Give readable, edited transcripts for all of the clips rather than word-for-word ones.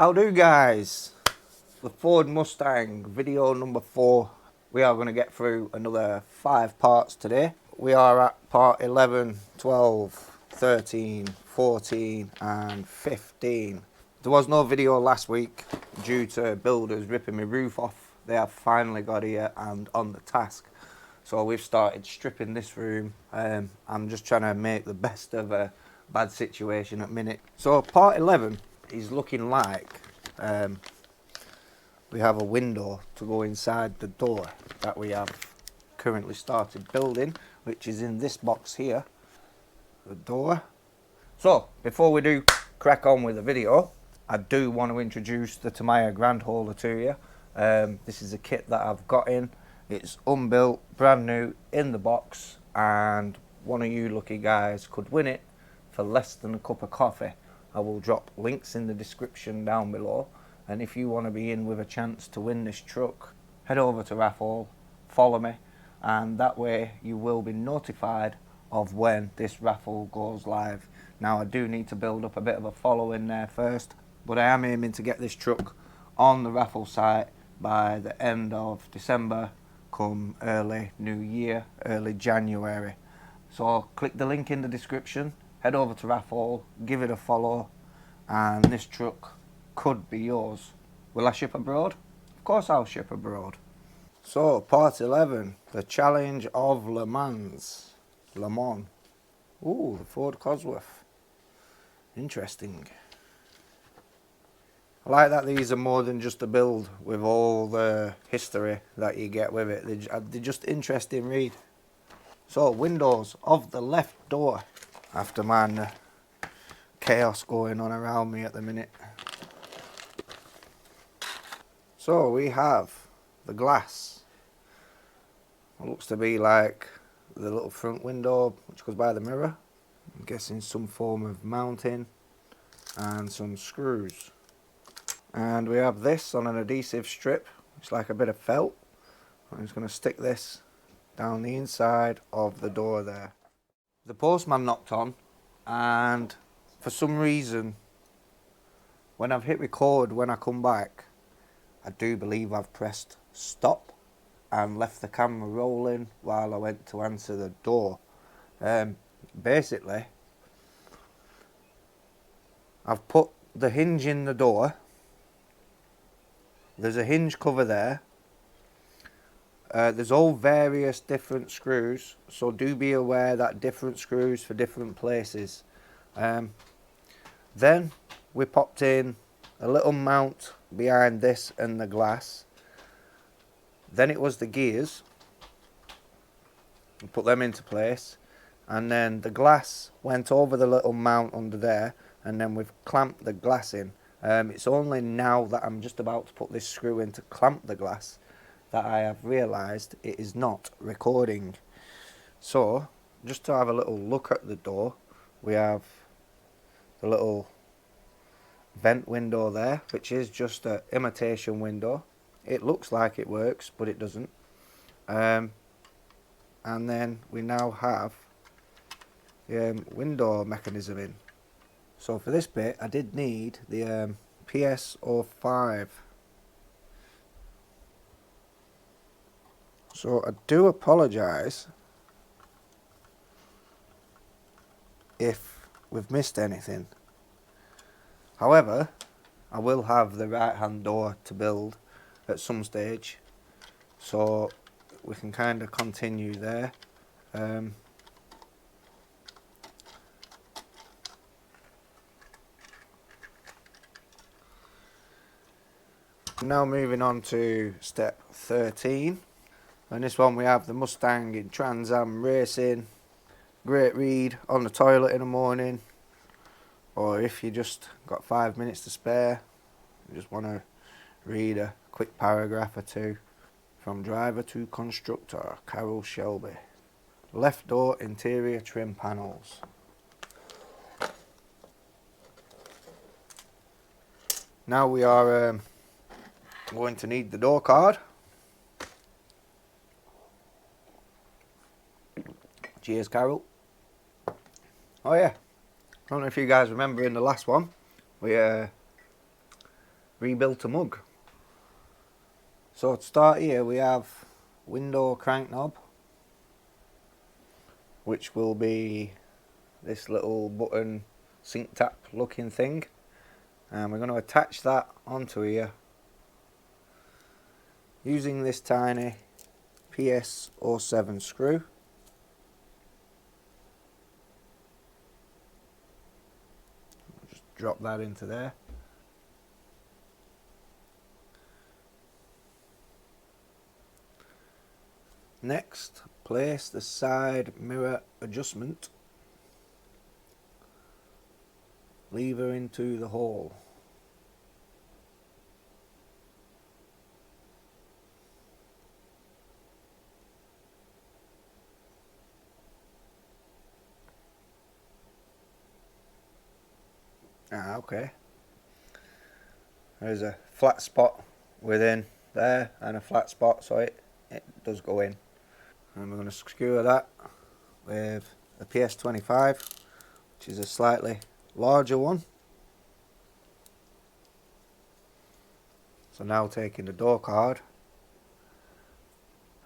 How do, guys? The Ford Mustang video number 4. We are going to get through another 5 parts today. We are at part 11, 12, 13, 14 and 15. There was no video last week due to builders ripping my roof off. They have finally got here and on the task. So we've started stripping this room. I'm just trying to make the best of a bad situation at the minute. So part 11 is looking like we have a window to go inside the door that we have currently started building, which is in this box here, the door. So before we do crack on with the video, I do want to introduce the Tamiya Grand Holder to you. This is a kit that I've got in. It's unbuilt, brand new, in the box, and one of you lucky guys could win it for less than a cup of coffee. I will drop links in the description down below, and if you want to be in with a chance to win this truck, head over to Raffle, follow me, and that way you will be notified of when this raffle goes live. Now I do need to build up a bit of a following there first, but I am aiming to get this truck on the raffle site by the end of December, come early New Year, early January. So click the link in the description, head over to Raffle, give it a follow, and this truck could be yours. Will I ship abroad? Of course I'll ship abroad. So part 11, the Challenge of Le Mans. Le Mans. Ooh, the Ford Cosworth. Interesting. I like that these are more than just a build with all the history that you get with it. They're just interesting read. So windows of the left door. After man chaos going on around me at the minute. So we have the glass. It looks to be like the little front window which goes by the mirror. I'm guessing some form of mounting and some screws. And we have this on an adhesive strip. It's like a bit of felt. I'm just going to stick this down the inside of the door there. The postman knocked on, and for some reason when I've hit record, when I come back, I do believe I've pressed stop and left the camera rolling while I went to answer the door. Basically I've put the hinge in the door. There's a hinge cover there. There's all various different screws, so do be aware that different screws for different places. Then we popped in a little mount behind this and the glass. Then it was the gears. We put them into place, and then the glass went over the little mount under there, and then we've clamped the glass in. It's only now that I'm just about to put this screw in to clamp the glass that I have realised it is not recording. So just to have a little look at the door, we have the little vent window there, which is just an imitation window. It looks like it works, but it doesn't. And then we now have the window mechanism in. So for this bit I did need the PS05. So I do apologise if we've missed anything. However, I will have the right hand door to build at some stage, so we can kind of continue there. Now moving on to step 13. And this one we have the Mustang in Trans Am Racing. Great read on the toilet in the morning, or if you just got 5 minutes to spare, you just want to read a quick paragraph or two. From driver to constructor, Carol Shelby. Left door interior trim panels. Now we are going to need the door card. Cheers, Carol. Oh yeah, I don't know if you guys remember in the last one, we rebuilt a mug. So to start here we have window crank knob, which will be this little button sink tap looking thing, and we're going to attach that onto here using this tiny PS07 screw. Just drop that into there. Next, place the side mirror adjustment lever into the hole. Okay. There's a flat spot within there and a flat spot, so it does go in. And we're going to secure that with a PS25, which is a slightly larger one. So now taking the door card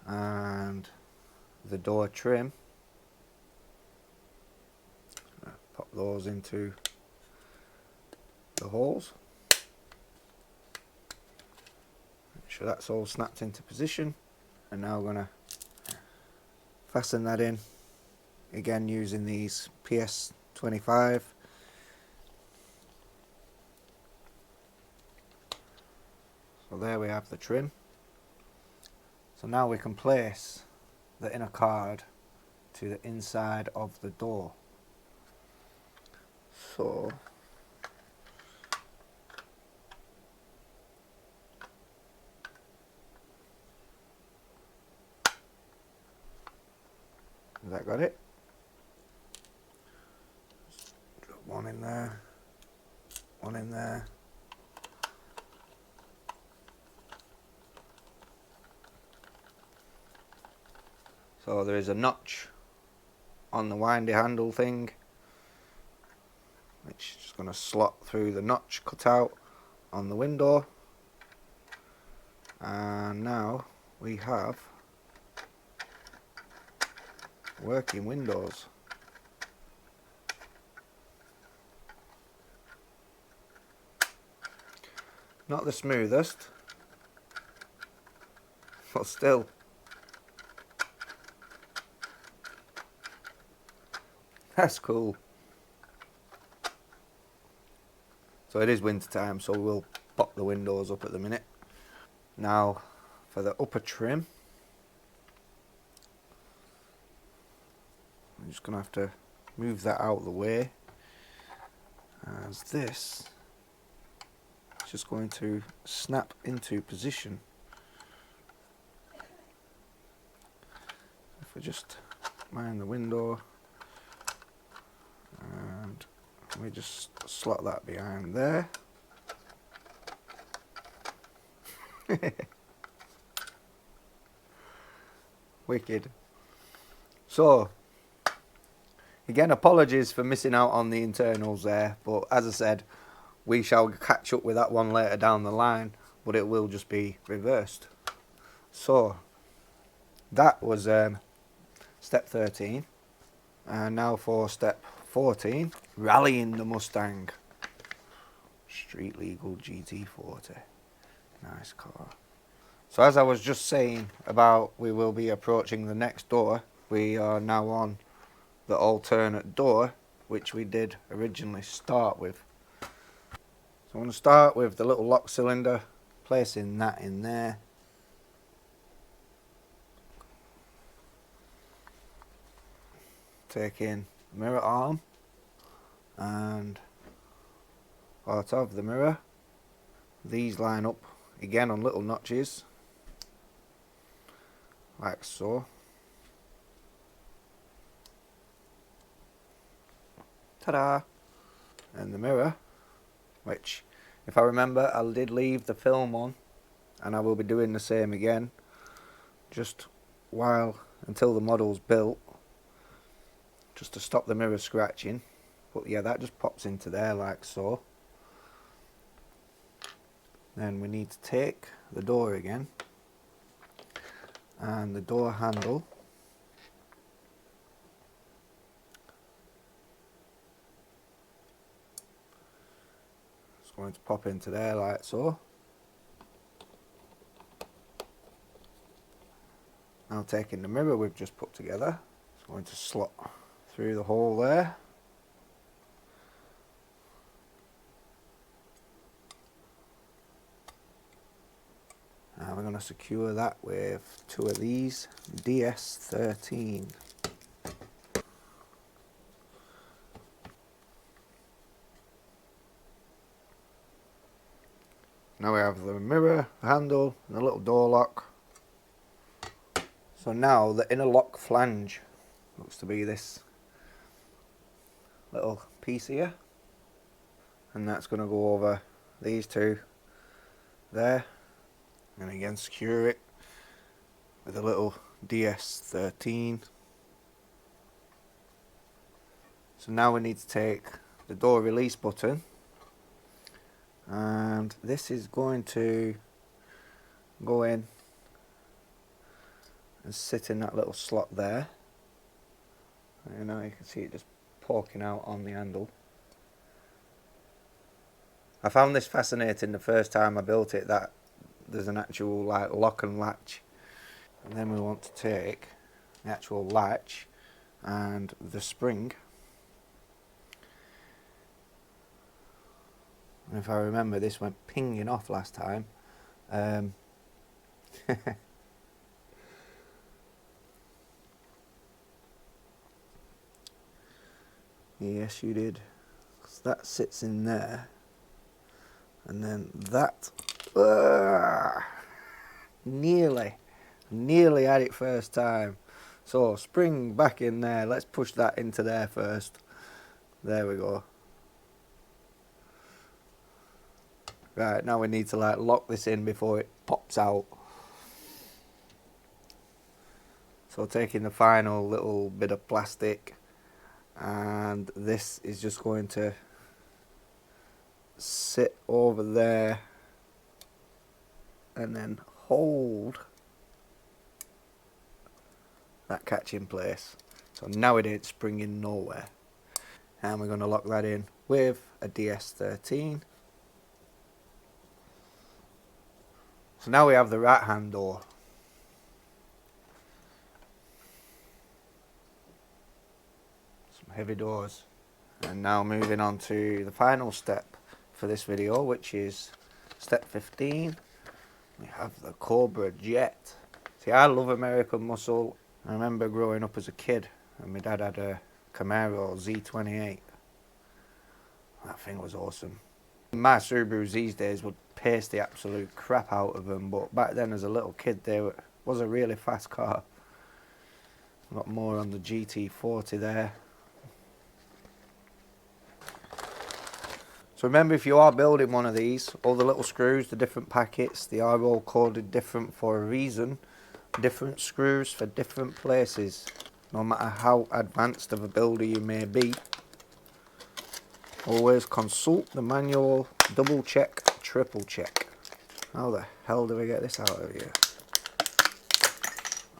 and the door trim, pop those into the holes. Make sure that's all snapped into position, and now we're going to fasten that in again using these PS25. So there we have the trim. So now we can place the inner card to the inside of the door. So has that got it? Drop one in there, one in there. So there is a notch on the windy handle thing, which is just going to slot through the notch cutout on the window. And now we have working windows. Not the smoothest, but still. That's cool. So it is winter time, so we'll pop the windows up at the minute. Now for the upper trim, I'm just going to have to move that out of the way, as this is just going to snap into position. If we just mind the window, and we just slot that behind there. Wicked. So again, apologies for missing out on the internals there, but as I said, we shall catch up with that one later down the line, but it will just be reversed. So that was step 13, and now for step 14, rallying the Mustang street legal GT40. Nice car. So as I was just saying about, we will be approaching the next door. We are now on the alternate door, which we did originally start with. So I'm going to start with the little lock cylinder, placing that in there. Taking the mirror arm and part of the mirror. These line up again on little notches, like so. Ta-da! And the mirror, which, if I remember, I did leave the film on, and I will be doing the same again, just until the model's built, just to stop the mirror scratching. But yeah, that just pops into there like so. Then we need to take the door again and the door handle. It's going to pop into there like so. Now taking the mirror we've just put together, it's going to slot through the hole there. Now we're going to secure that with two of these DS13. Now we have the mirror, the handle, and the little door lock. So now the inner lock flange looks to be this little piece here, and that's going to go over these two there, and again secure it with a little DS13. So now we need to take the door release button, and this is going to go in and sit in that little slot there. And now you can see it just poking out on the handle. I found this fascinating the first time I built it, that there's an actual like lock and latch. And then we want to take the actual latch and the spring. And if I remember, this went pinging off last time. Yes, you did. 'Cause that sits in there, and then that nearly had it first time. So spring back in there. Let's push that into there first. There we go. Right, now we need to like lock this in before it pops out. So taking the final little bit of plastic, and this is just going to sit over there and then hold that catch in place. So now it ain't springing nowhere. And we're going to lock that in with a DS13. So now we have the right hand door. Some heavy doors. And now moving on to the final step for this video, which is step 15. We have the Cobra Jet. See, I love American muscle. I remember growing up as a kid and my dad had a Camaro Z28. That thing was awesome. My Subarus these days would pace the absolute crap out of them, but back then as a little kid was a really fast car. A lot more on the GT40 there. So remember, if you are building one of these, all the little screws, the different packets, they are all coded different for a reason. Different screws for different places. No matter how advanced of a builder you may be, always consult the manual, double check, triple check. How the hell do we get this out of here?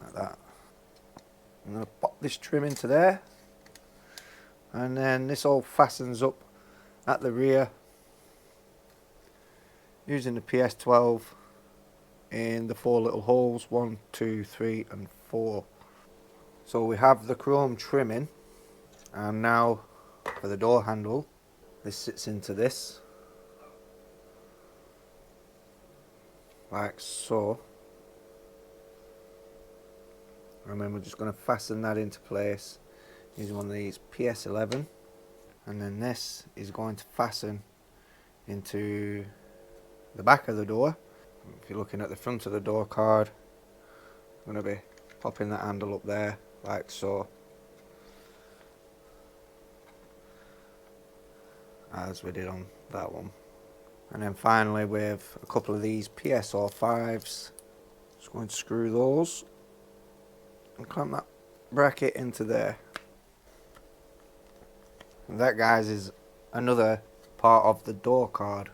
Like that. I'm going to pop this trim into there, and then this all fastens up at the rear using the PS12 in the 4 little holes, 1, 2, 3 and 4. So we have the chrome trimming, and now for the door handle, this sits into this like so, and then we're just going to fasten that into place using one of these PS11, and then this is going to fasten into the back of the door. If you're looking at the front of the door card, I'm going to be popping that handle up there like so, as we did on that one. And then finally with a couple of these PSO5s, just going to screw those and clamp that bracket into there. And that, guys, is another part of the door card.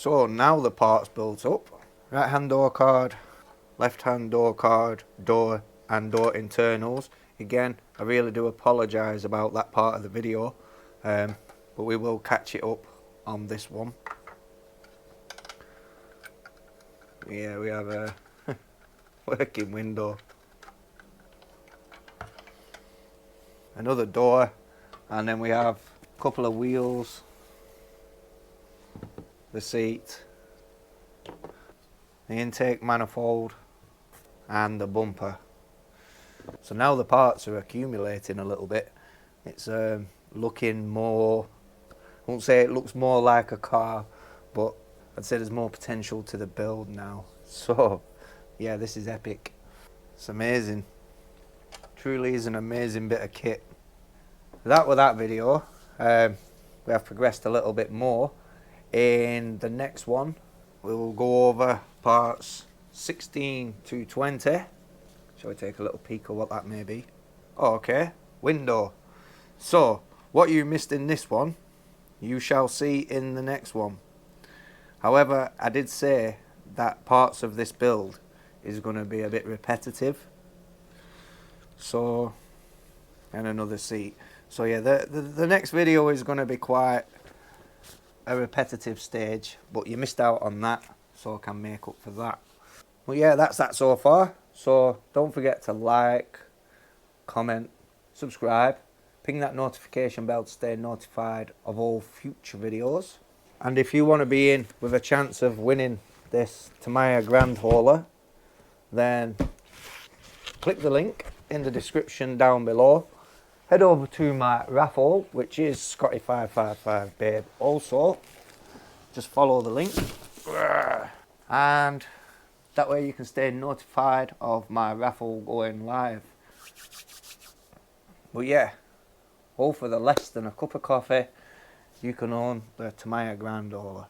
So now the part's built up. Right hand door card, left hand door card, door and door internals. Again, I really do apologise about that part of the video, but we will catch it up on this one. Yeah, we have a working window. Another door, and then we have a couple of wheels, the seat, the intake manifold, and the bumper. So now the parts are accumulating a little bit. It's looking more, I won't say it looks more like a car, but I'd say there's more potential to the build now. So yeah, this is epic. It's amazing. Truly is an amazing bit of kit. That was that video. We have progressed a little bit more. In the next one, we will go over parts 16 to 20. Shall we take a little peek of what that may be? Oh, okay, window. So, what you missed in this one, you shall see in the next one. However, I did say that parts of this build is going to be a bit repetitive. So, and another seat. So yeah, the next video is going to be quite a repetitive stage, but you missed out on that, so I can make up for that. Well yeah, that's that so far. So don't forget to like, comment, subscribe, ping that notification bell to stay notified of all future videos. And if you want to be in with a chance of winning this Tamiya Grand Hauler, then click the link in the description down below. Head over to my Raffle, which is Scotty555 babe also. Just follow the link. And that way you can stay notified of my raffle going live. But yeah, all for the less than a cup of coffee, you can own the Tamiya Grand Hauler.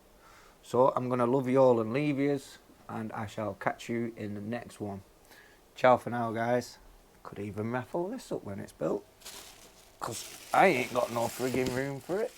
So I'm going to love you all and leave yous, and I shall catch you in the next one. Ciao for now, guys. Could even raffle this up when it's built, because I ain't got no frigging room for it.